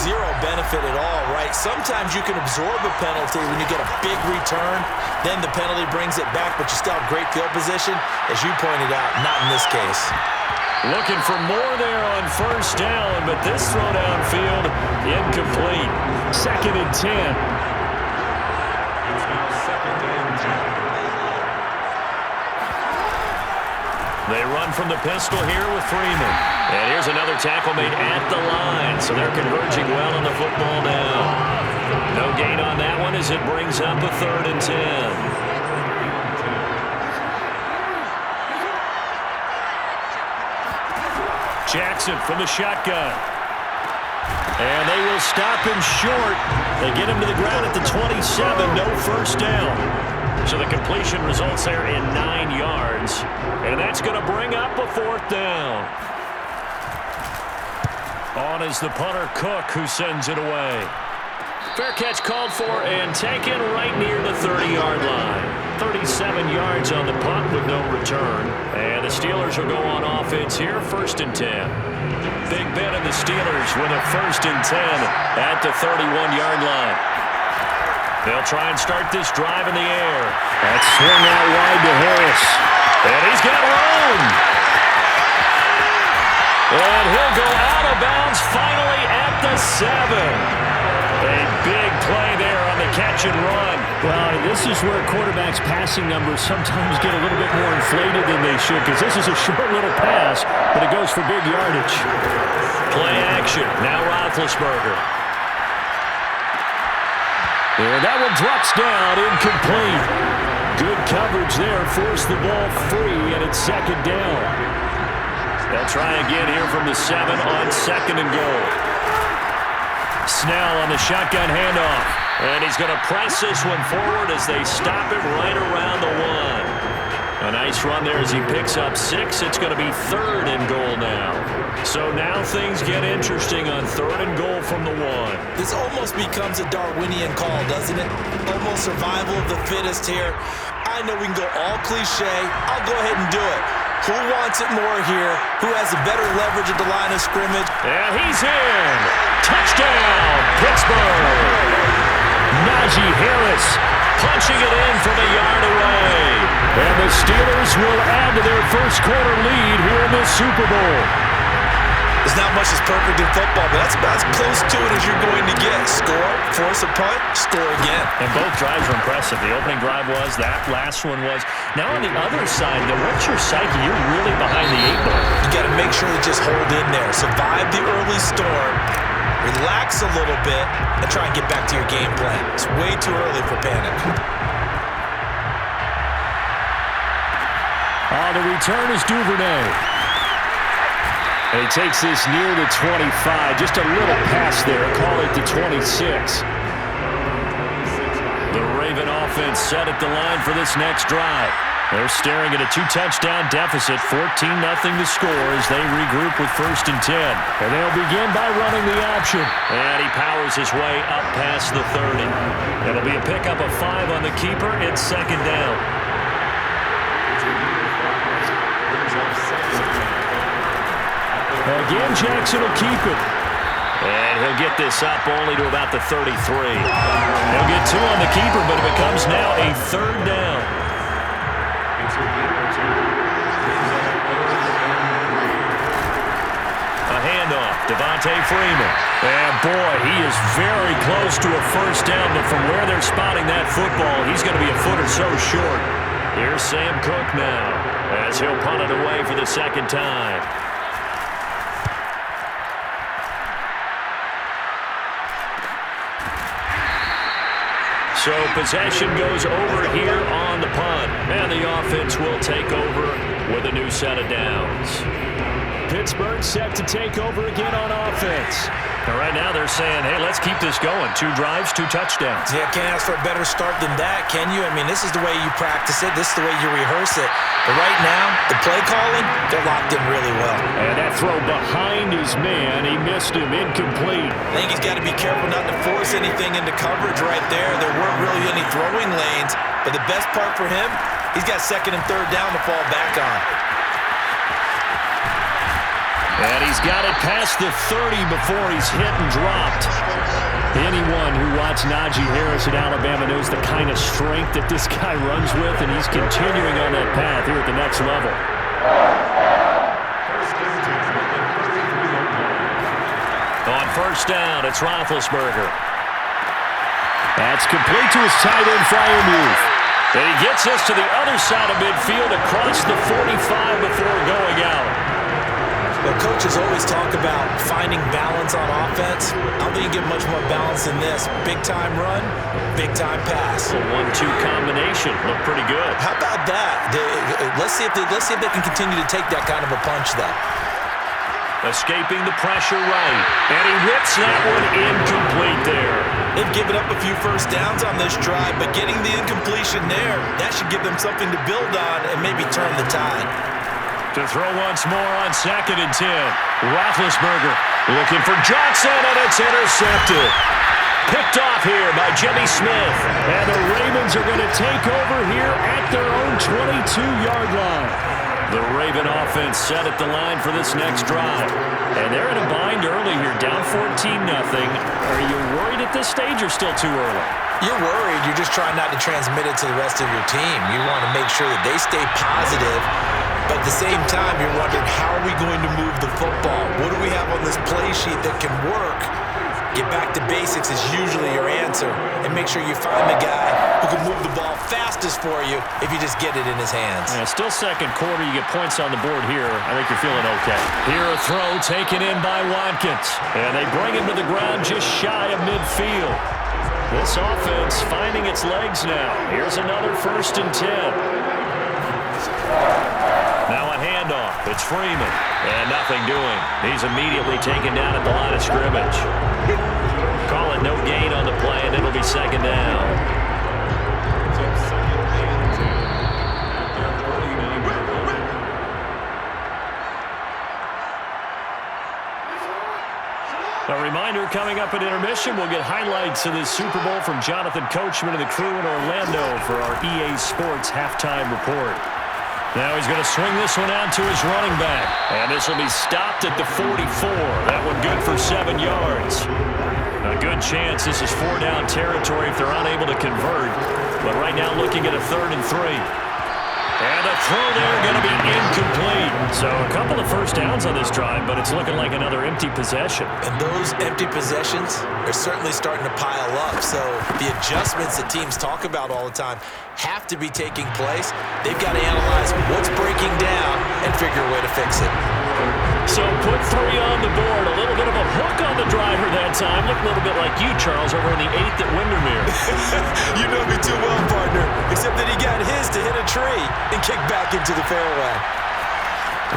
zero benefit at all, right? Sometimes you can absorb a penalty when you get a big return, then the penalty brings it back, but you still have great field position. As you pointed out, not in this case. Looking for more there on first down, but this throw downfield incomplete. 2nd and 10. They run from the pistol here with Freeman. And here's another tackle made at the line, so they're converging well on the football now. No gain on that one as it brings up a 3rd and 10. Jackson from the shotgun. And they will stop him short. They get him to the ground at the 27. No first down. So the completion results there in 9 yards. And that's going to bring up a 4th down. On is the punter, Cook, who sends it away. Fair catch called for and taken right near the 30-yard line. 37 yards on the punt with no return. And the Steelers will go on offense here, 1st and 10. Big Ben and the Steelers with a 1st and 10 at the 31-yard line. They'll try and start this drive in the air. That's swung out wide to Harris. And he's got room. And he'll go out of bounds finally at the 7. A big play there on the catch and run. Well, this is where quarterbacks' passing numbers sometimes get a little bit more inflated than they should, because this is a short little pass, but it goes for big yardage. Play action. Now Roethlisberger. And that one drops down, incomplete. Good coverage there, forced the ball free, and it's 2nd down. They'll try again here from the 7 on 2nd and goal. Snell on the shotgun handoff. And he's going to press this one forward as they stop it right around the 1. A nice run there as he picks up 6. It's going to be 3rd and goal now. So now things get interesting on 3rd and goal from the 1. This almost becomes a Darwinian call, doesn't it? Almost survival of the fittest here. I know we can go all cliche. I'll go ahead and do it. Who wants it more here? Who has the better leverage at the line of scrimmage? And he's in. Touchdown, Pittsburgh. Najee Harris punching it in from a yard away. And the Steelers will add to their first quarter lead here in this Super Bowl. There's not much that's perfect in football, but that's about as close to it as you're going to get. Score, force a punt, score again. And both drives were impressive. The opening drive was, that last one was. Now on the other side, though, what's your psyche? You're really behind the 8 ball. You got to make sure to just hold in there. Survive the early storm. Relax a little bit and try and get back to your game plan. It's way too early for panic. The return is Duvernay. And he takes this near the 25. Just a little pass there. Call it the 26. The Raven offense set at the line for this next drive. They're staring at a 2-touchdown deficit, 14-0 to score as they regroup with 1st and 10. And they'll begin by running the option. And he powers his way up past the 30. It'll be a pickup of 5 on the keeper. It's 2nd down. Again, Jackson will keep it. And he'll get this up only to about the 33. He'll get 2 on the keeper, but it becomes now a 3rd down. A handoff, Devontae Freeman. And boy, he is very close to a first down, but from where they're spotting that football, he's going to be a foot or so short. Here's Sam Cook now as he'll punt it away for the 2nd time. So possession goes over here on the punt. And the offense will take over with a new set of downs. Pittsburgh set to take over again on offense. And right now they're saying, hey, let's keep this going. 2 drives, 2 touchdowns. Yeah, can't ask for a better start than that, can you? I mean, this is the way you practice it. This is the way you rehearse it. But right now, the play calling, they're locked in really well. And that throw behind his man, he missed him, incomplete. I think he's got to be careful not to force anything into coverage right there. There weren't really any throwing lanes. But the best part for him, he's got 2nd and 3rd down to fall back on. And he's got it past the 30 before he's hit and dropped. Anyone who watched Najee Harris at Alabama knows the kind of strength that this guy runs with, and he's continuing on that path here at the next level. On first down, it's Roethlisberger. That's complete to his tight end, Freiermuth. And he gets us to the other side of midfield across the 45 before going out. Well, coaches always talk about finding balance on offense. I don't think you get much more balance than this. Big-time run, big-time pass. A 1-2 combination. Looked pretty good. How about that? Let's see if they can continue to take that kind of a punch, though. Escaping the pressure right. And he rips that one incomplete there. They've given up a few first downs on this drive, but getting the incompletion there, that should give them something to build on and maybe turn the tide. To throw once more on 2nd and 10. Roethlisberger looking for Johnson, and it's intercepted. Picked off here by Jimmy Smith. And the Ravens are going to take over here at their own 22-yard line. The Raven offense set at the line for this next drive. And they're in a bind early here, down 14-0. Are you worried at this stage or still too early? You're worried. You're just trying not to transmit it to the rest of your team. You want to make sure that they stay positive. But at the same time, you're wondering, how are we going to move the football? What do we have on this play sheet that can work? Get back to basics is usually your answer. And make sure you find the guy who can move the ball fastest for you if you just get it in his hands. Yeah, still second quarter. You get points on the board here. I think you're feeling okay. Here a throw taken in by Watkins. And they bring him to the ground just shy of midfield. This offense finding its legs now. Here's another 1st and 10. Now a handoff. It's Freeman. And nothing doing. He's immediately taken down at the line of scrimmage. Call it no gain on the play, and it'll be 2nd down. A reminder, coming up at intermission, we'll get highlights of this Super Bowl from Jonathan Coachman and the crew in Orlando for our EA Sports halftime report. Now he's going to swing this one out to his running back. And this will be stopped at the 44. That one good for 7 yards. A good chance this is 4-down territory if they're unable to convert. But right now looking at a 3rd and 3. And the throw there going to be incomplete. So a couple of first downs on this drive, but it's looking like another empty possession. And those empty possessions are certainly starting to pile up. So the adjustments that teams talk about all the time have to be taking place. They've got to analyze what's breaking down and figure a way to fix it. So put 3 on the board. A little bit of a hook on the driver that time. Looked a little bit like you, Charles, over in the 8th at Windermere. You know me too well, partner. Except that he got his to hit a tree and kick back into the fairway.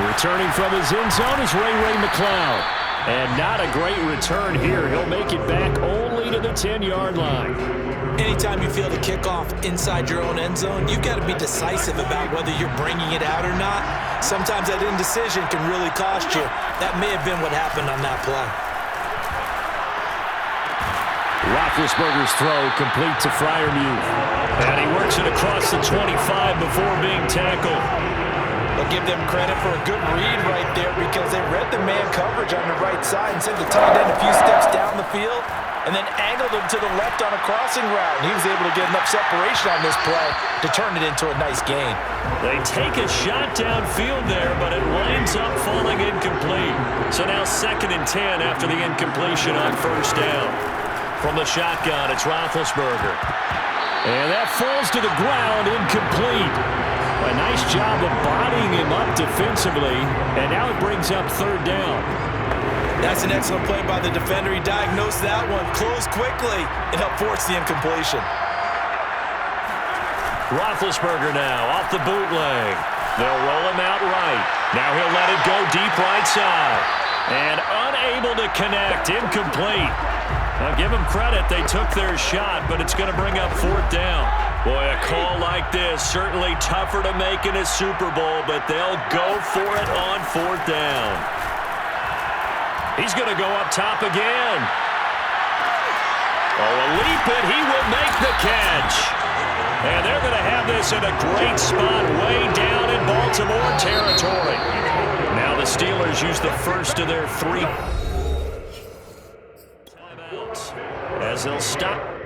Returning from his end zone is Ray McLeod. And not a great return here. He'll make it back only to the 10-yard line. Anytime you feel the kickoff inside your own end zone, you've got to be decisive about whether you're bringing it out or not. Sometimes that indecision can really cost you. That may have been what happened on that play. Roethlisberger's throw complete to Freiermuth. And he works it across the 25 before being tackled. I'll give them credit for a good read right there because they read the man coverage on the right side and sent the tight end a few steps down the field and then angled him to the left on a crossing route. And he was able to get enough separation on this play to turn it into a nice gain. They take a shot downfield there, but it winds up falling incomplete. So now 2nd and 10 after the incompletion on 1st down. From the shotgun, it's Roethlisberger. And that falls to the ground, incomplete. A nice job of bodying him up defensively, and now it brings up 3rd down. That's an excellent play by the defender. He diagnosed that one, closed quickly, and helped force the incompletion. Roethlisberger now off the bootleg. They'll roll him out right. Now he'll let it go deep right side. And unable to connect, incomplete. Now give them credit, they took their shot, but it's going to bring up 4th down. Boy, a call like this, certainly tougher to make in a Super Bowl, but they'll go for it on 4th down. He's going to go up top again. Oh, a leap, and he will make the catch. And they're going to have this in a great spot way down in Baltimore territory. Now the Steelers use the first of their 3 timeouts as they'll stop.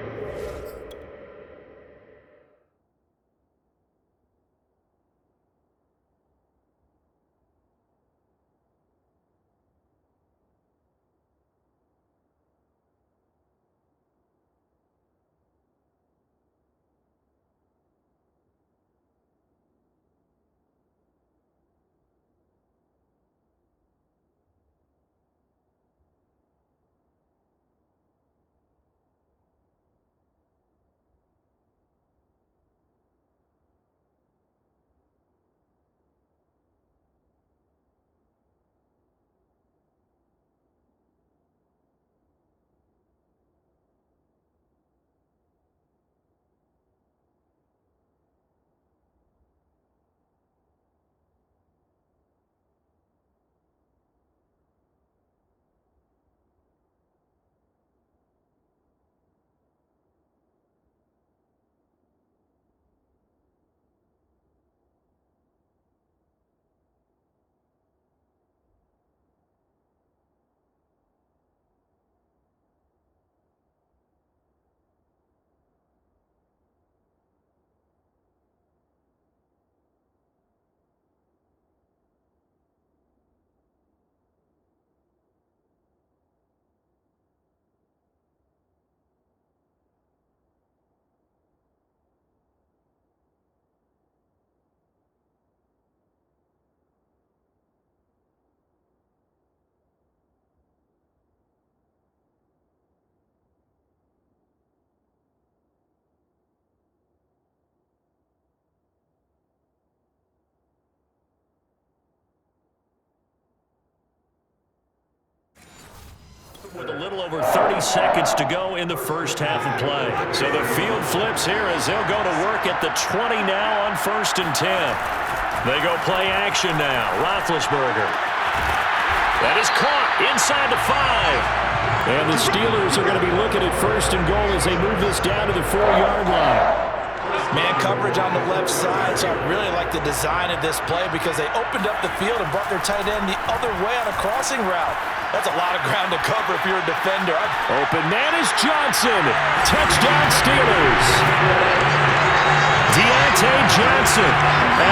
With a little over 30 seconds to go in the first half of play. So the field flips here as they'll go to work at the 20 now on 1st and 10. They go play action now. Roethlisberger. That is caught inside the 5. And the Steelers are going to be looking at 1st and goal as they move this down to the 4-yard line. Man coverage on the left side, so I really like the design of this play because they opened up the field and brought their tight end the other way on a crossing route. That's a lot of ground to cover if you're a defender. Open man is Johnson. Touchdown Steelers. Deontay Johnson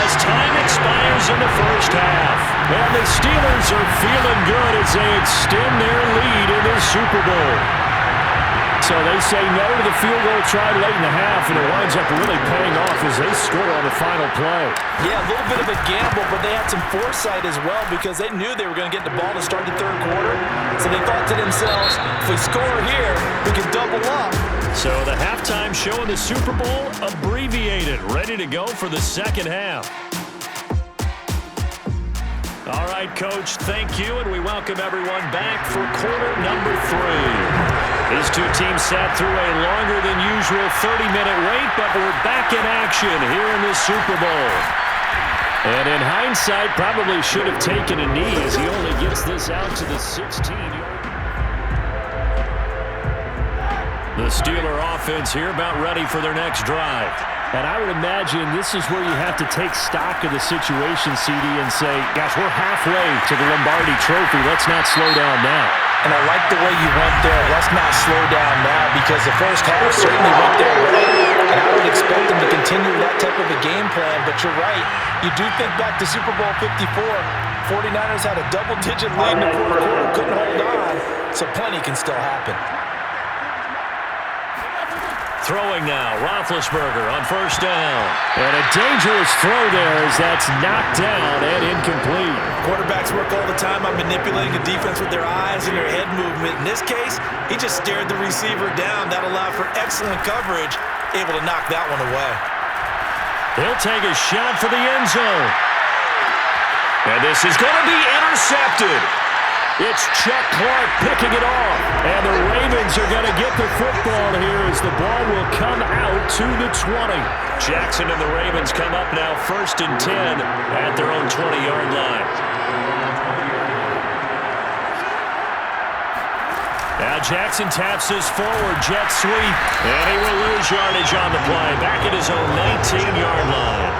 as time expires in the first half. And the Steelers are feeling good as they extend their lead in the Super Bowl. So they say no to the field goal try late in the half, and it winds up really paying off as they score on the final play. Yeah, a little bit of a gamble, but they had some foresight as well because they knew they were going to get the ball to start the 3rd quarter. So they thought to themselves, if we score here, we can double up. So the halftime show in the Super Bowl abbreviated, ready to go for the 2nd half. All right, Coach, thank you, and we welcome everyone back for quarter number 3. These two teams sat through a longer than usual 30-minute wait, but we're back in action here in the Super Bowl. And in hindsight, probably should have taken a knee as he only gets this out to the 16-yard. The Steeler offense here about ready for their next drive. And I would imagine this is where you have to take stock of the situation, CD, and say, gosh, we're halfway to the Lombardi Trophy. Let's not slow down now. And I like the way you went there. Let's not slow down now because the first half certainly went their way. And I would expect them to continue that type of a game plan. But you're right. You do think back to Super Bowl 54. 49ers had a double-digit lead in the 4th quarter. Couldn't hold on. So plenty can still happen. Throwing now, Roethlisberger on 1st down. And a dangerous throw there as that's knocked down and incomplete. Quarterbacks work all the time on manipulating the defense with their eyes and their head movement. In this case, he just stared the receiver down. That allowed for excellent coverage, able to knock that one away. He'll take a shot for the end zone. And this is going to be intercepted. It's Chuck Clark picking it off. And the Ravens are going to get the football here as the ball will come out to the 20. Jackson and the Ravens come up now 1st and 10 at their own 20-yard line. Now Jackson taps this forward, jet sweep, and he will lose yardage on the play, back at his own 19-yard line.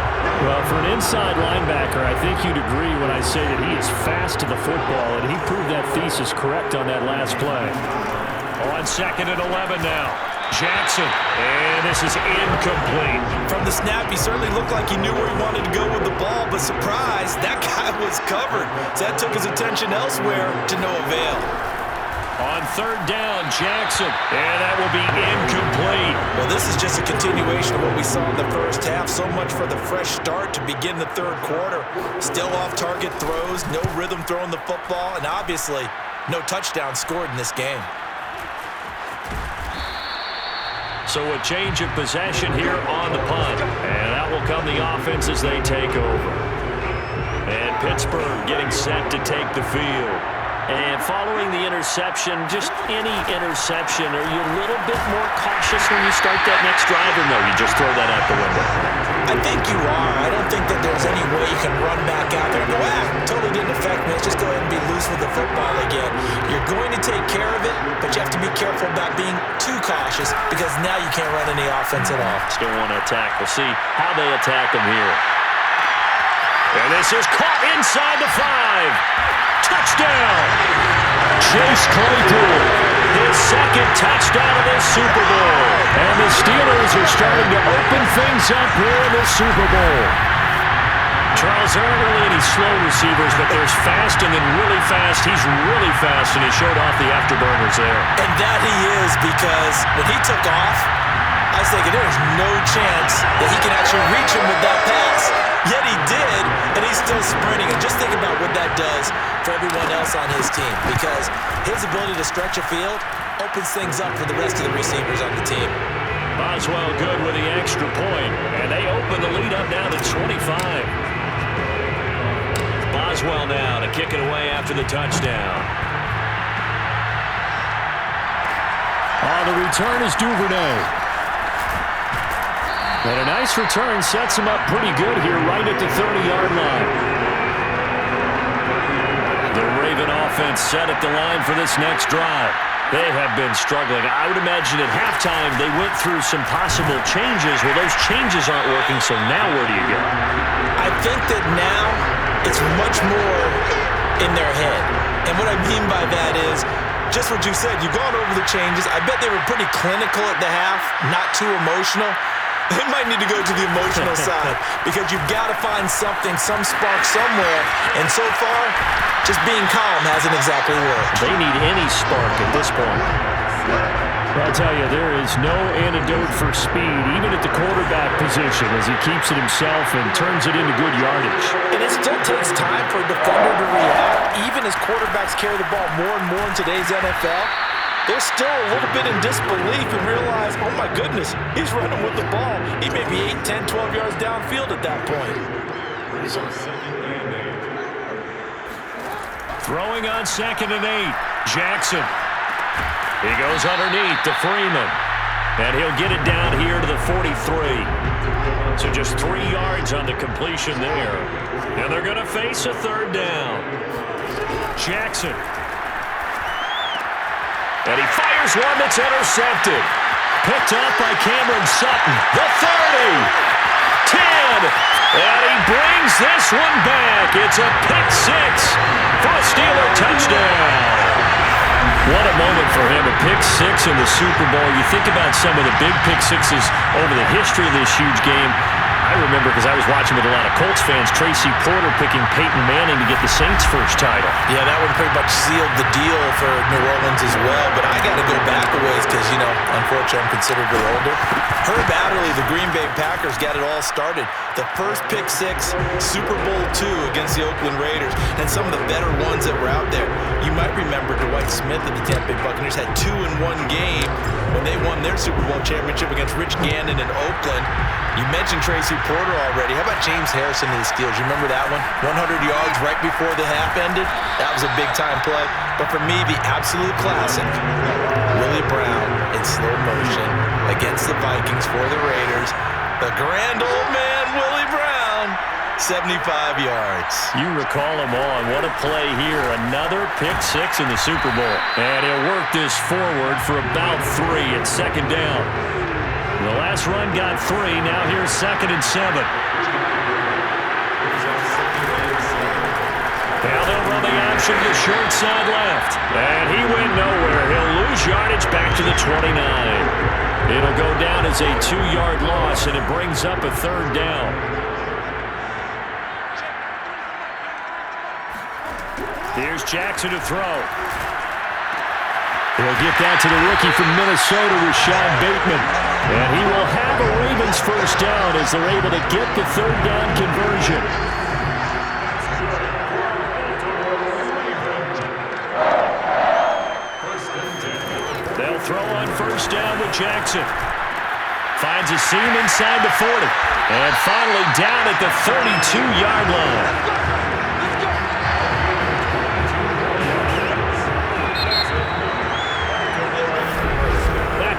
Well, for an inside linebacker, I think you'd agree when I say that he is fast to the football, and he proved that thesis correct on that last play. On 2nd and 11 now. Jackson, and this is incomplete. From the snap, he certainly looked like he knew where he wanted to go with the ball, but surprise, that guy was covered. So that took his attention elsewhere to no avail. On 3rd down, Jackson, and that will be incomplete. Well, this is just a continuation of what we saw in the first half. So much for the fresh start to begin the 3rd quarter. Still off-target throws, no rhythm throwing the football, and obviously no touchdown scored in this game. So a change of possession here on the punt. And that will come the offense as they take over. And Pittsburgh getting set to take the field. And following the interception, just any interception, are you a little bit more cautious when you start that next drive, or no, you just throw that out the window? I think you are. I don't think that there's any way you can run back out there and go, totally didn't affect me. Let's just go ahead and be loose with the football again. You're going to take care of it, but you have to be careful about being too cautious because now you can't run any offense at all. Still want to attack. We'll see how they attack them here. And this is caught inside the 5. Touchdown! Chase Claypool. His 2nd touchdown of this Super Bowl. And the Steelers are starting to open things up here in the Super Bowl. Charles, there aren't really any slow receivers, but there's fast and then really fast. He's really fast, and he showed off the afterburners there. And that he is, because when he took off, I was thinking there was no chance that he can actually reach him with that pass. Yet he did, and he's still sprinting. And just think about what that does for everyone else on his team, because his ability to stretch a field opens things up for the rest of the receivers on the team. Boswell good with the extra point, and they open the lead up now to 25. Boswell now to kick it away after the touchdown. The return is Duvernay. And a nice return sets him up pretty good here right at the 30-yard line. The Raven offense set at the line for this next drive. They have been struggling. I would imagine at halftime they went through some possible changes. Well, those changes aren't working, so now where do you go? I think that now it's much more in their head. And what I mean by that is just what you said. You've gone over the changes. I bet they were pretty clinical at the half, not too emotional. They might need to go to the emotional side because you've got to find something, some spark somewhere. And so far, just being calm hasn't exactly worked. They need any spark at this point. Well, I'll tell you, there is no antidote for speed, even at the quarterback position, as he keeps it himself and turns it into good yardage. And it still takes time for a defender to react. Even as quarterbacks carry the ball more and more in today's NFL, they're still a little bit in disbelief and realize, oh my goodness, he's running with the ball. He may be 8, 10, 12 yards downfield at that point. Throwing on 2nd and 8, Jackson. He goes underneath to Freeman. And he'll get it down here to the 43. So just 3 yards on the completion there. And they're going to face a 3rd down. Jackson. And he fires one that's intercepted. Picked up by Cameron Sutton. The 30. 10. And he brings this one back. It's a pick 6 for a Steeler touchdown. What a moment for him. A pick 6 in the Super Bowl. You think about some of the big pick 6s over the history of this huge game. I remember, because I was watching with a lot of Colts fans, Tracy Porter picking Peyton Manning to get the Saints' first title. Yeah, that one pretty much sealed the deal for New Orleans as well. But I got to go back a ways because, unfortunately I'm considerably older. Herb Adderley, the Green Bay Packers, got it all started. The first pick 6, Super Bowl II against the Oakland Raiders, and some of the better ones that were out there. You might remember Dwight Smith of the Tampa Bay Buccaneers had 2 in one game when they won their Super Bowl championship against Rich Gannon in Oakland. You mentioned Tracy Porter already. How about James Harrison of the Steelers? You remember that one? 100 yards right before the half ended? That was a big-time play. But for me, the absolute classic, Willie Brown in slow motion against the Vikings for the Raiders. The grand old man, Willie Brown, 75 yards. You recall them on. What a play here. Another pick six in the Super Bowl. And he'll work this forward for about 3 at second down. The last run got 3. Now here's 2nd and 7. Now they'll run the option to the short side left. And he went nowhere. He'll lose yardage back to the 29. It'll go down as a 2-yard loss, and it brings up a 3rd down. Here's Jackson to throw. He'll get that to the rookie from Minnesota, Rashad Bateman. And he will have a Ravens first down as they're able to get the 3rd down conversion. They'll throw on first down with Jackson. Finds a seam inside the 40. And finally down at the 32-yard line.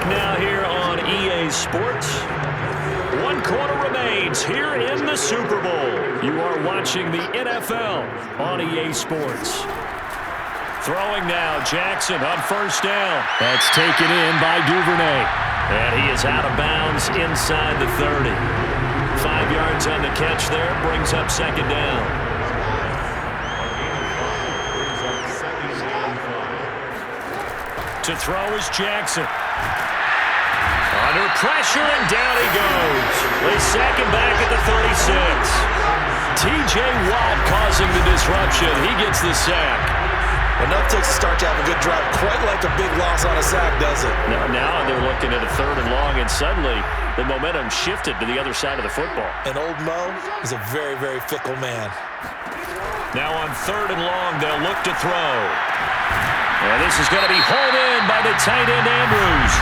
Now here on EA Sports. 1 quarter remains here in the Super Bowl. You are watching the NFL on EA Sports. Throwing now, Jackson on first down. That's taken in by Duvernay. And he is out of bounds inside the 30. 5 yards on the catch there, brings up 2nd down. To throw is Jackson. Under pressure, and down he goes. They sack him back at the 36. T.J. Watt causing the disruption. He gets the sack. Enough takes to start to have a good drive. Quite like a big loss on a sack, does it? Now they're looking at a 3rd and long, and suddenly the momentum shifted to the other side of the football. And old Mo is a very, very fickle man. Now on 3rd and long, they'll look to throw. And this is going to be hauled in by the tight end, Andrews.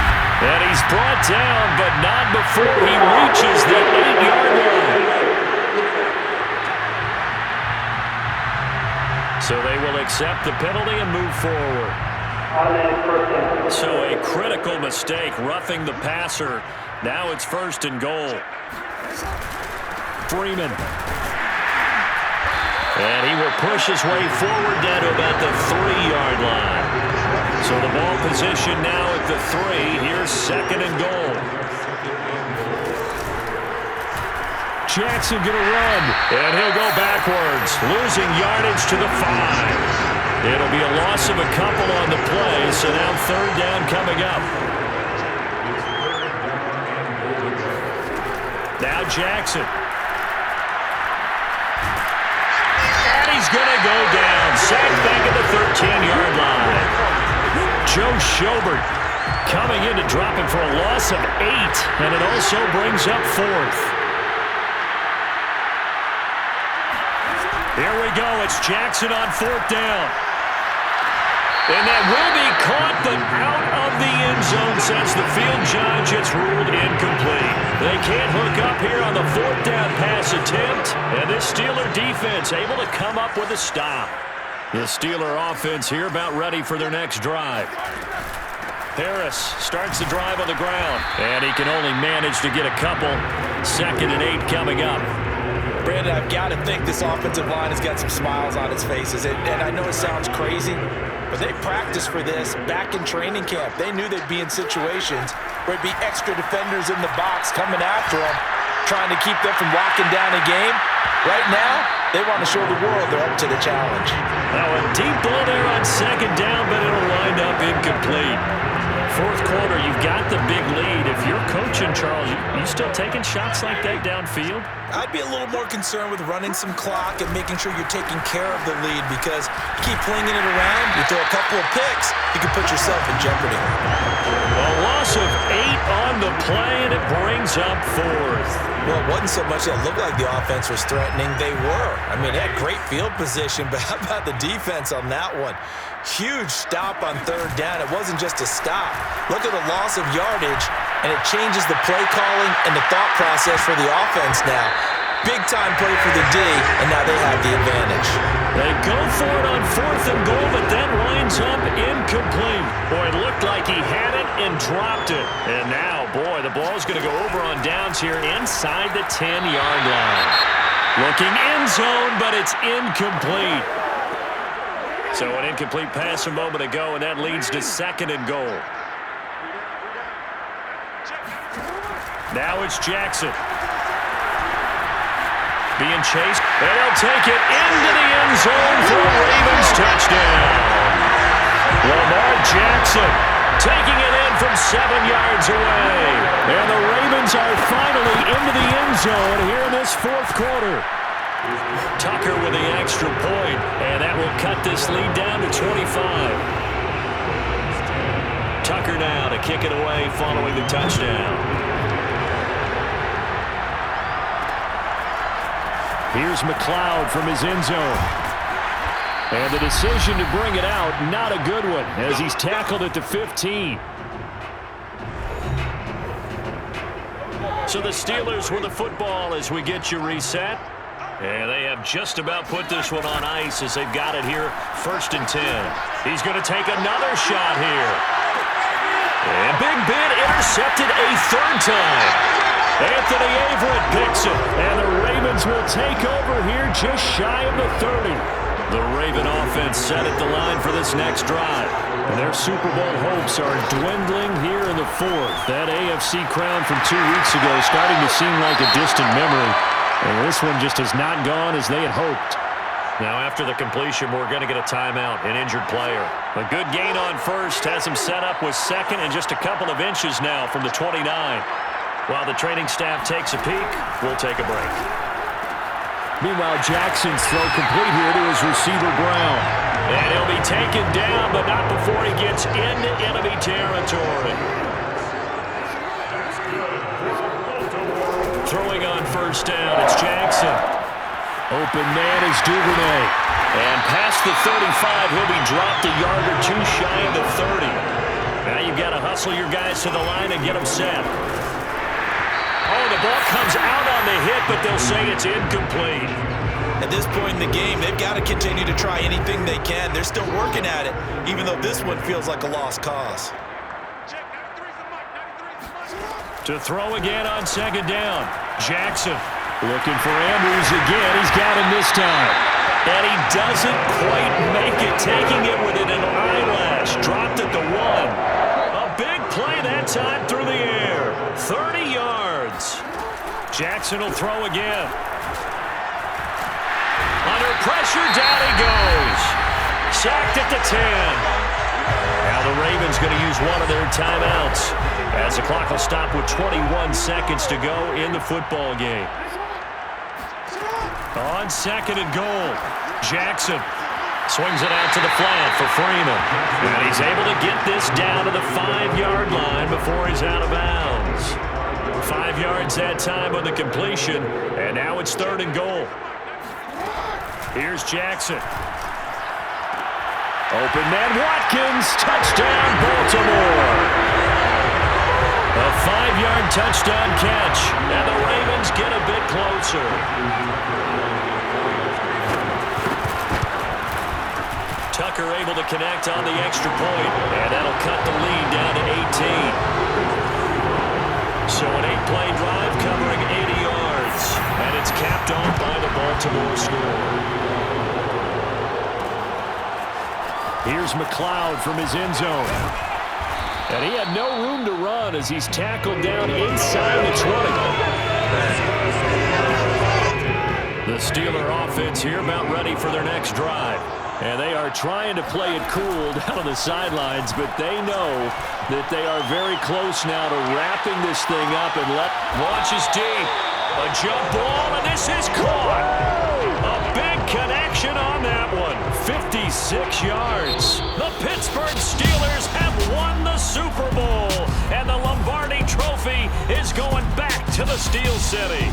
And he's brought down, but not before he reaches the 8-yard line. So they will accept the penalty and move forward. So a critical mistake, roughing the passer. Now it's 1st and goal. Freeman. And he will push his way forward down to about the 3-yard line. So the ball position now at the 3. Here's 2nd and goal. Jackson going to run. And he'll go backwards, losing yardage to the 5. It'll be a loss of a couple on the play, so now 3rd down coming up. Now Jackson. And he's going to go down. Sacked back at the 13-yard line. Joe Schobert coming in to drop him for a loss of 8, and it also brings up 4th. Here we go. It's Jackson on 4th down. And that will be caught, but out of the end zone since the field judge. It's ruled incomplete. They can't hook up here on the 4th down pass attempt, and this Steeler defense able to come up with a stop. The Steeler offense here about ready for their next drive. Harris starts the drive on the ground, and he can only manage to get a couple. 2nd and 8 coming up. Brandon, I've got to think this offensive line has got some smiles on its faces. And I know it sounds crazy, but they practiced for this back in training camp. They knew they'd be in situations where it'd be extra defenders in the box coming after them, trying to keep them from locking down a game. Right now, they want to show the world they're up to the challenge. Now a deep ball there on 2nd down, but it'll wind up incomplete. 4th quarter, you've got the big lead. If you're coaching, Charles, you still taking shots like that downfield? I'd be a little more concerned with running some clock and making sure you're taking care of the lead, because you keep flinging it around, you throw a couple of picks, you can put yourself in jeopardy. A loss of 8 on the play, and it brings up 4th. Well, it wasn't so much that it looked like the offense was threatening. They were. I mean, they had great field position, but how about the defense on that one? Huge stop on 3rd down. It wasn't just a stop. Look at the loss of yardage, and it changes the play calling and the thought process for the offense now. Big-time play for the D, and now they have the advantage. They go for it on 4th and goal, but that winds up incomplete. Boy, it looked like he had it and dropped it. And now, boy, the ball's going to go over on downs here inside the 10-yard line. Looking end zone, but it's incomplete. So an incomplete pass a moment ago, and that leads to 2nd and goal. Now it's Jackson. Being chased, and he'll take it into the end zone for a Ravens touchdown. Lamar Jackson taking it in from 7 yards away. And the Ravens are finally into the end zone here in this 4th quarter. Tucker with the extra point, and that will cut this lead down to 25. Tucker now to kick it away following the touchdown. Here's McLeod from his end zone. And the decision to bring it out, not a good one, as he's tackled at the 15. So the Steelers with the football as we get you reset. And they have just about put this one on ice as they've got it here, 1st and 10. He's going to take another shot here. And Big Ben intercepted a 3rd time. Anthony Averett picks it, and the Ravens will take over here just shy of the 30. The Raven offense set at the line for this next drive. And their Super Bowl hopes are dwindling here in the 4th. That AFC crown from 2 weeks ago is starting to seem like a distant memory. And this one just has not gone as they had hoped. Now after the completion, we're going to get a timeout, an injured player. A good gain on 1st has him set up with 2nd and just a couple of inches now from the 29. While the training staff takes a peek, we'll take a break. Meanwhile, Jackson's throw complete here to his receiver, Brown. And he'll be taken down, but not before he gets into enemy territory. Throwing on 1st down, it's Jackson. Open man is Duvernay. And past the 35, he'll be dropped a yard or 2 shy of the 30. Now you've got to hustle your guys to the line and get them set. Oh, the ball comes out on the hit, but they'll say it's incomplete. At this point in the game, they've got to continue to try anything they can. They're still working at it, even though this one feels like a lost cause. To throw again on 2nd down. Jackson looking for Andrews again. He's got him this time. And he doesn't quite make it, taking it within an eyelash. Dropped at the 1. A big play that time through the air. 30 yards. Jackson will throw again. Under pressure, down he goes. Sacked at the 10. Now the Ravens going to use one of their timeouts as the clock will stop with 21 seconds to go in the football game. On 2nd and goal, Jackson swings it out to the flat for Freeman. And he's able to get this down to the 5-yard line before he's out of bounds. 5 yards that time on the completion, and now it's 3rd and goal. Here's Jackson. Open man, Watkins, touchdown, Baltimore. A 5-yard touchdown catch, and the Ravens get a bit closer. Tucker able to connect on the extra point, and that'll cut the lead down to 18. So an 8-play drive covering 80 yards, and it's capped off by the Baltimore score. Here's McLeod from his end zone. And he had no room to run as he's tackled down inside the 20. The Steeler offense here about ready for their next drive. And they are trying to play it cool down on the sidelines, but they know that they are very close now to wrapping this thing up and launches deep. A jump ball, and this is caught. A big connection on that one. 56 yards. The Pittsburgh Steelers have won the Super Bowl, and the Lombardi Trophy is going back to the Steel City.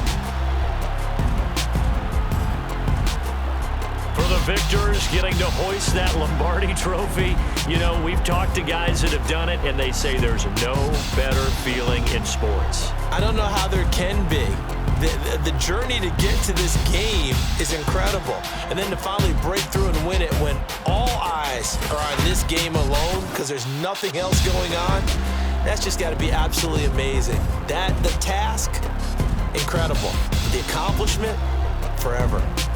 For the victors getting to hoist that Lombardi Trophy, you know, we've talked to guys that have done it, and they say there's no better feeling in sports. I don't know how there can be. The journey to get to this game is incredible. And then to finally break through and win it when all eyes are on this game alone because there's nothing else going on, that's just got to be absolutely amazing. The task, incredible. The accomplishment, forever.